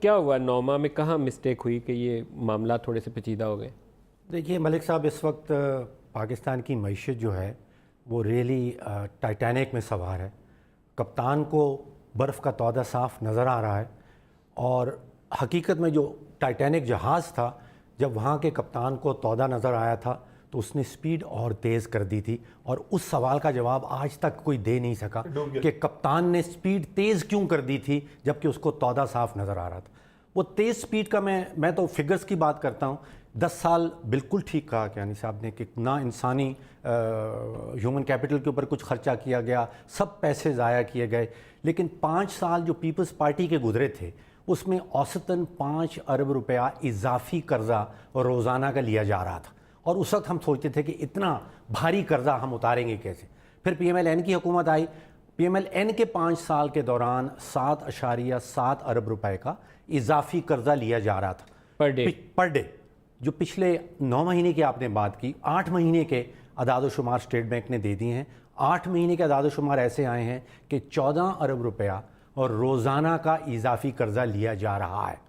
کیا ہوا 9 ماہ میں، کہاں مسٹیک ہوئی کہ یہ معاملات تھوڑے سے پیچیدہ ہو گئے؟ دیکھیے ملک صاحب، اس وقت پاکستان کی معیشت جو ہے وہ ریلی ٹائٹینک میں سوار ہے. کپتان کو برف کا تودہ صاف نظر آ رہا ہے، اور حقیقت میں جو ٹائٹینک جہاز تھا، جب وہاں کے کپتان کو تودہ نظر آیا تھا تو اس نے سپیڈ اور تیز کر دی تھی. اور اس سوال کا جواب آج تک کوئی دے نہیں سکا کہ کپتان نے سپیڈ تیز کیوں کر دی تھی جبکہ اس کو تودہ صاف نظر آ رہا تھا. وہ تیز سپیڈ کا میں تو فگرز کی بات کرتا ہوں. 10 سال بالکل ٹھیک کہا کیانی صاحب نے کہ نہ انسانی ہیومن کیپٹل کے اوپر کچھ خرچہ کیا گیا، سب پیسے ضائع کیے گئے. لیکن 5 سال جو پیپلز پارٹی کے گزرے تھے اس میں اوسطاً 5 ارب روپیہ اضافی قرضہ روزانہ کا لیا جا رہا تھا. اور اس وقت ہم سوچتے تھے کہ اتنا بھاری قرضہ ہم اتاریں گے کیسے. پھر پی ایم ایل این کی حکومت آئی. پی ایم ایل این کے 5 سال کے دوران 7.7 ارب روپے کا اضافی قرضہ لیا جا رہا تھا پر ڈے. جو پچھلے 9 مہینے کی آپ نے بات کی، 8 مہینے کے اعداد و شمار اسٹیٹ بینک نے دے دیے ہیں. 8 مہینے کے اعداد و شمار ایسے آئے ہیں کہ 14 ارب روپیہ اور روزانہ کا اضافی قرضہ لیا جا رہا ہے.